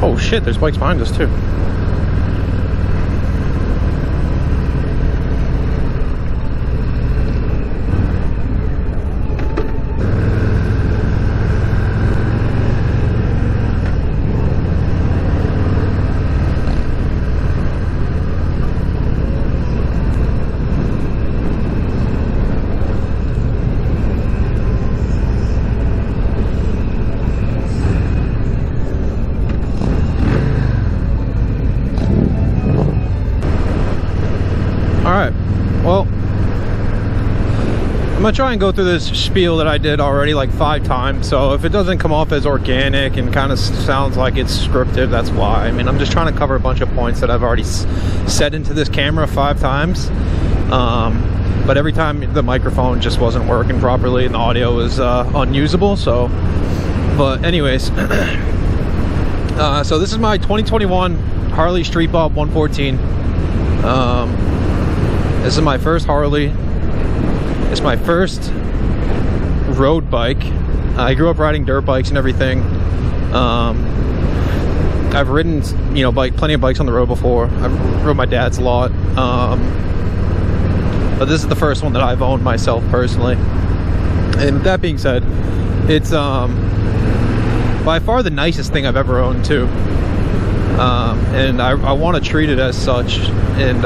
Oh shit, there's bikes behind us too. Alright, well, I'm gonna try and go through this spiel that I did already like 5 times, so if it doesn't come off as organic and kind of sounds like it's scripted, that's why. I mean, I'm just trying to cover a bunch of points that I've already said into this camera 5 times, but every time the microphone just wasn't working properly and the audio was unusable, so, but anyways, so this is my 2021 Harley Street Bob 114. This is my first Harley. It's my first road bike. I grew up riding dirt bikes and everything. I've ridden, you know, plenty of bikes on the road before. I've rode my dad's a lot. But this is the first one that I've owned myself personally. And with that being said, it's by far the nicest thing I've ever owned too. And I want to treat it as such, and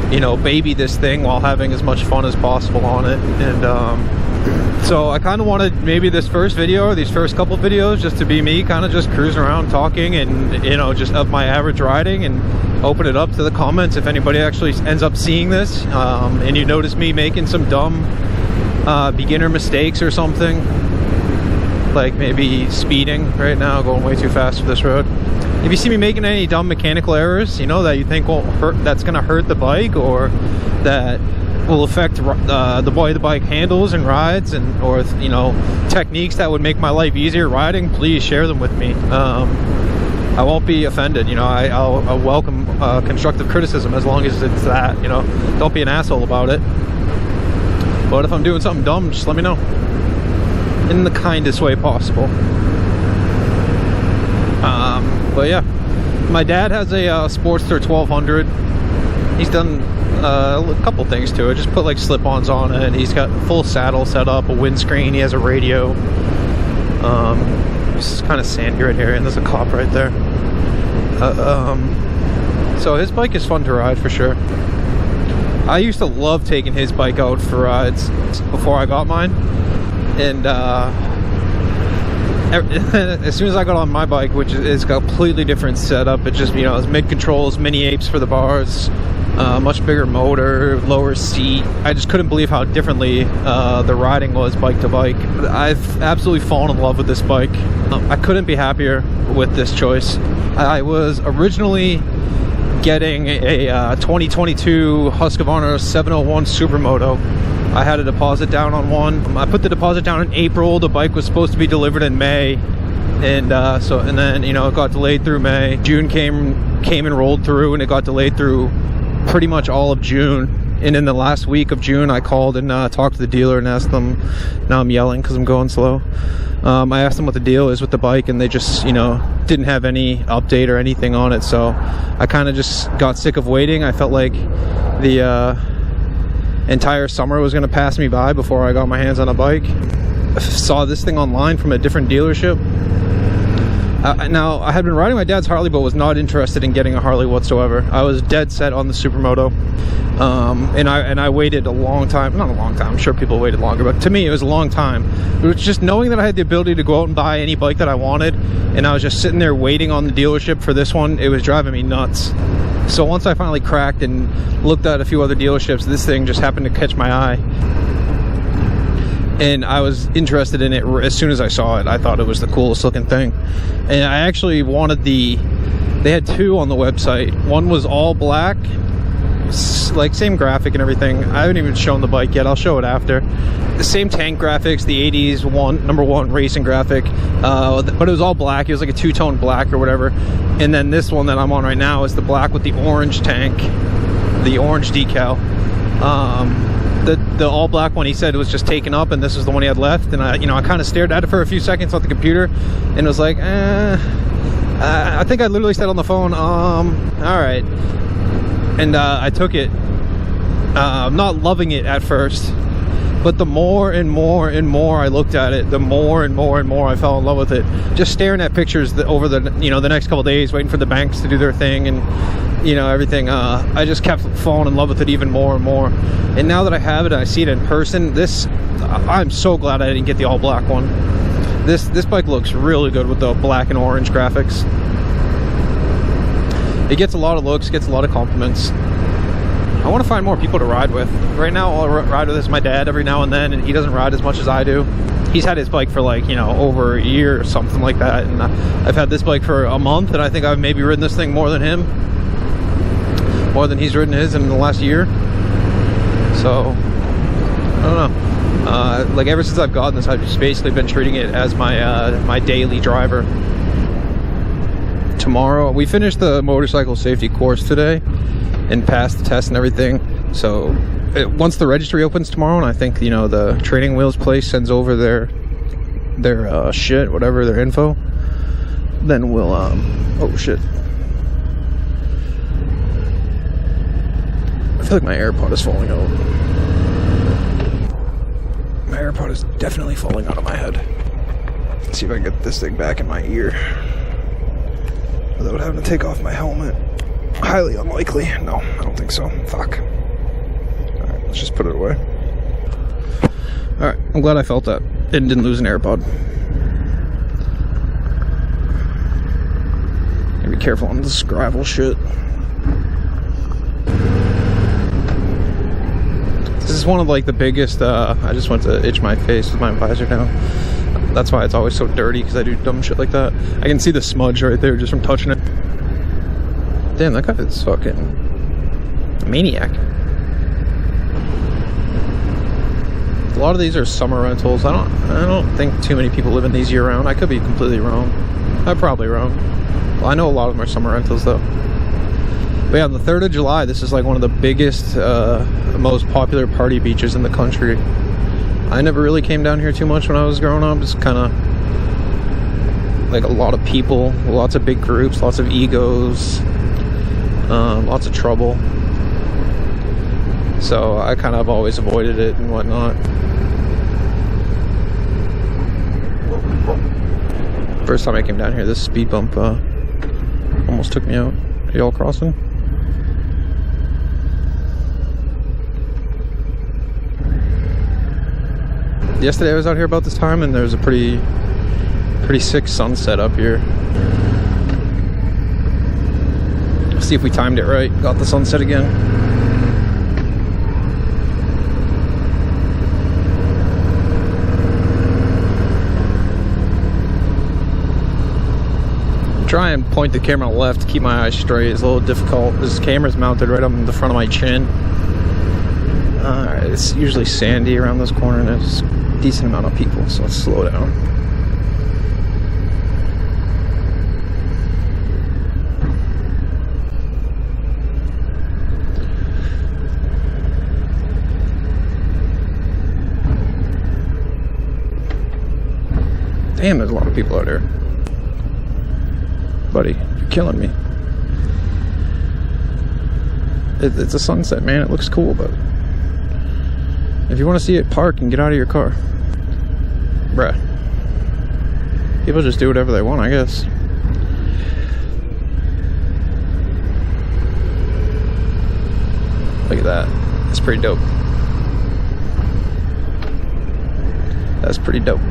you know, baby this thing while having as much fun as possible on it. And so I kind of wanted maybe this first video or these first couple videos just to be me kind of just cruising around talking and, you know, just of my average riding, and open it up to the comments if anybody actually ends up seeing this and you notice me making some dumb beginner mistakes or something, like maybe speeding right now, going way too fast for this road. If you see me making any dumb mechanical errors, you know, that you think will hurt, that's going to hurt the bike, or that will affect the way the bike handles and rides, and or, you know, techniques that would make my life easier riding, please share them with me. I won't be offended, you know. I'll welcome constructive criticism as long as it's that, you know. Don't be an asshole about it. But if I'm doing something dumb, just let me know in the kindest way possible. But yeah, my dad has a Sportster 1200. He's done a couple things to it. Just put like slip-ons on it. He's got a full saddle set up, a windscreen. He has a radio. It's kind of sandy right here, and there's a cop right there. So his bike is fun to ride for sure. I used to love taking his bike out for rides before I got mine, and as soon as I got on my bike, which is a completely different setup, it just, you know, it's mid controls, mini apes for the bars, much bigger motor, lower seat. I just couldn't believe how differently the riding was bike to bike. I've absolutely fallen in love with this bike. I couldn't be happier with this choice. I was originally getting a 2022 Husqvarna 701 Supermoto. I had a deposit down on one. I put the deposit down in April. The bike was supposed to be delivered in May, and then, you know, it got delayed through May. June came and rolled through, and it got delayed through pretty much all of June. And in the last week of June, I called and talked to the dealer and asked them. Now I'm yelling because I'm going slow. I asked them what the deal is with the bike, and they just, you know, didn't have any update or anything on it. So I kind of just got sick of waiting. I felt like the entire summer was going to pass me by before I got my hands on a bike. I saw this thing online from a different dealership. Now, I had been riding my dad's Harley, but was not interested in getting a Harley whatsoever. I was dead set on the Supermoto. And I waited a long time. Not a long time, I'm sure people waited longer, but to me it was a long time. It was just knowing that I had the ability to go out and buy any bike that I wanted, and I was just sitting there waiting on the dealership for this one. It was driving me nuts. So once I finally cracked and looked at a few other dealerships, this thing just happened to catch my eye, and I was interested in it as soon as I saw it. I thought it was the coolest looking thing, and I actually wanted they had two on the website. One was all black, like same graphic and everything. I haven't even shown the bike yet. I'll show it after. The same tank graphics, the 80s number one racing graphic, but it was all black. It was like a two-tone black or whatever. And then this one that I'm on right now is the black with the orange tank, the orange decal. The all black one, he said, was just taken up, and this was the one he had left. And I kind of stared at it for a few seconds on the computer, and was like, I think I literally said on the phone, all right. And I took it. I'm not loving it at first, but the more and more and more I looked at it, the more and more and more I fell in love with it. Just staring at pictures over the, you know, the next couple days, waiting for the banks to do their thing and, you know, everything. I just kept falling in love with it even more and more. And now that I have it, I see it in person. I'm so glad I didn't get the all black one. This bike looks really good with the black and orange graphics. It gets a lot of looks, gets a lot of compliments. I want to find more people to ride with. Right now, all I ride with is my dad every now and then, and he doesn't ride as much as I do. He's had his bike for like, you know, over a year or something like that, and I've had this bike for a month, and I think I've maybe ridden this thing more than him. More than he's ridden his in the last year. So, I don't know. Like ever since I've gotten this, I've just basically been treating it as my my daily driver. Tomorrow, we finished the motorcycle safety course today and passed the test and everything. So once the registry opens tomorrow, and I think, you know, the training wheels place sends over their shit, whatever, their info, then we'll oh shit, I feel like my AirPod is falling out. My AirPod is definitely falling out of my head. Let's see if I can get this thing back in my ear without having to take off my helmet. Highly unlikely. No, I don't think so. Fuck. Alright, let's just put it away. Alright, I'm glad I felt that and didn't lose an AirPod. Gotta be careful on this gravel shit. This is one of like the biggest, I just went to itch my face with my visor down. That's why it's always so dirty, because I do dumb shit like that. I can see the smudge right there just from touching it. Damn, that guy is fucking a maniac. A lot of these are summer rentals. I don't think too many people live in these year round. I could be completely wrong. I'm probably wrong. Well, I know a lot of them are summer rentals though. But yeah, on the 3rd of July, this is like one of the biggest, most popular party beaches in the country. I never really came down here too much when I was growing up. Just kind of like a lot of people, lots of big groups, lots of egos, lots of trouble. So I kind of always avoided it and whatnot. First time I came down here, this speed bump almost took me out. Are y'all crossing? Yesterday I was out here about this time, and there was a pretty sick sunset up here. Let's see if we timed it right. Got the sunset again. Try and point the camera left to keep my eyes straight. It's a little difficult. This camera's mounted right on the front of my chin. Alright, it's usually sandy around this corner, and there's a decent amount of people, so let's slow down. Damn, there's a lot of people out here. Buddy, you're killing me. It's a sunset, man. It looks cool, but if you want to see it, park and get out of your car. Bruh. People just do whatever they want, I guess. Look at that. That's pretty dope. That's pretty dope.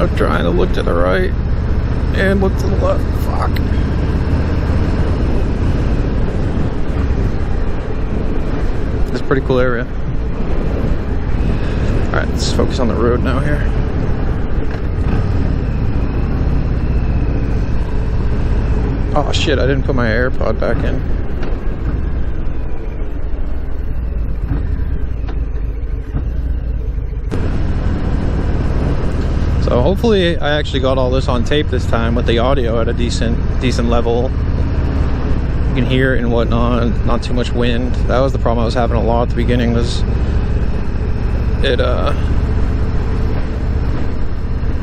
I'm trying to look to the right and look to the left. Fuck. It's a pretty cool area. Alright, let's focus on the road now here. Oh shit, I didn't put my AirPod back in. So hopefully I actually got all this on tape this time with the audio at a decent level. You can hear it and whatnot, not too much wind. That was the problem I was having a lot at the beginning, was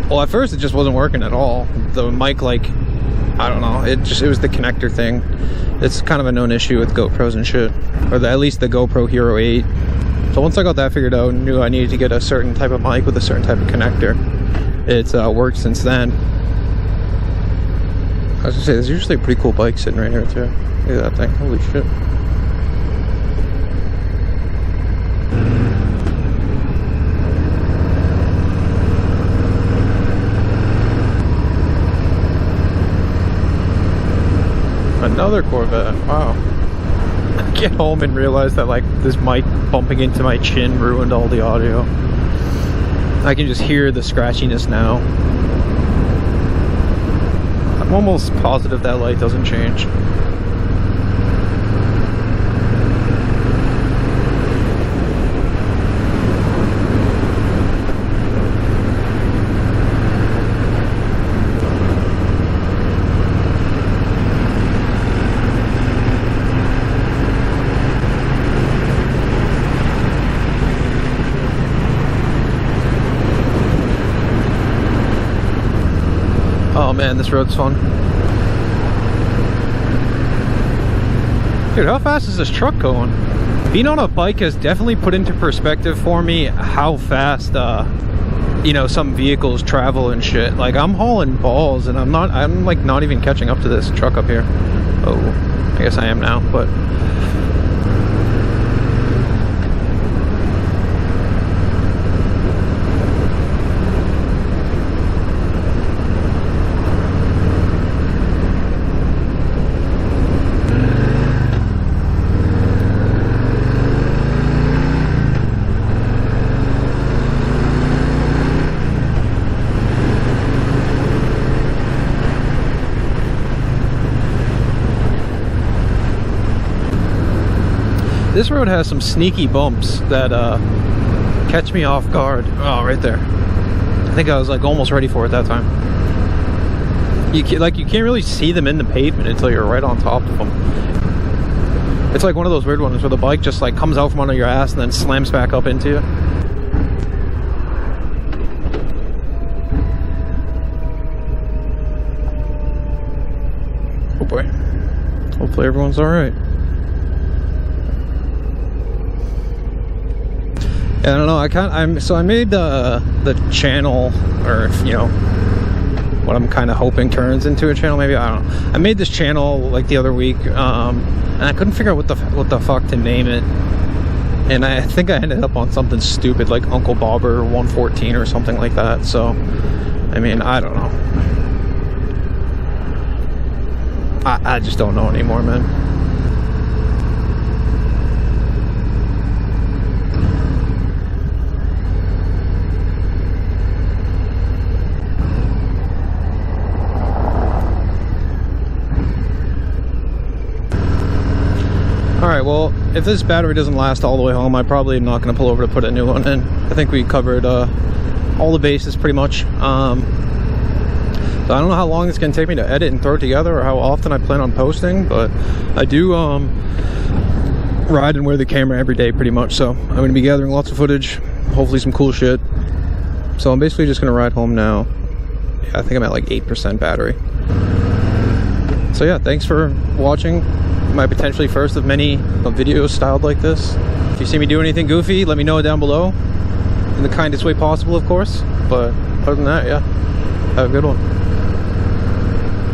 well, at first it just wasn't working at all. The mic, like, I don't know, it was the connector thing. It's kind of a known issue with GoPros and shit, or at least the GoPro Hero 8. So once I got that figured out and knew I needed to get a certain type of mic with a certain type of connector, it's worked since then. I was gonna say, there's usually a pretty cool bike sitting right here too. Look at that thing, holy shit. Another Corvette, wow. I get home and realize that, like, this mic bumping into my chin ruined all the audio. I can just hear the scratchiness now. I'm almost positive that light doesn't change. Oh man, this road's fun. Dude, how fast is this truck going? Being on a bike has definitely put into perspective for me how fast, you know, some vehicles travel and shit. Like, I'm hauling balls and I'm like not even catching up to this truck up here. Oh, I guess I am now, but... This road has some sneaky bumps that catch me off guard. Oh, right there. I think I was like almost ready for it that time. You can't really see them in the pavement until you're right on top of them. It's like one of those weird ones where the bike just like comes out from under your ass and then slams back up into you. Oh boy. Hopefully everyone's all right. I don't know. I made the channel, or you know, what I'm kind of hoping turns into a channel. Maybe, I don't know. I made this channel like the other week, and I couldn't figure out what the fuck to name it. And I think I ended up on something stupid like Uncle Bobber 114 or something like that. So, I mean, I don't know. I just don't know anymore, man. Alright, well, if this battery doesn't last all the way home, I probably am not going to pull over to put a new one in. I think we covered all the bases pretty much. So I don't know how long it's going to take me to edit and throw it together, or how often I plan on posting, but I do ride and wear the camera every day pretty much, so I'm going to be gathering lots of footage, hopefully some cool shit. So I'm basically just going to ride home now. Yeah, I think I'm at like 8% battery. So yeah, thanks for watching my potentially first of many videos styled like this. If you see me do anything goofy, let me know down below in the kindest way possible, of course. But other than that, yeah, have a good one.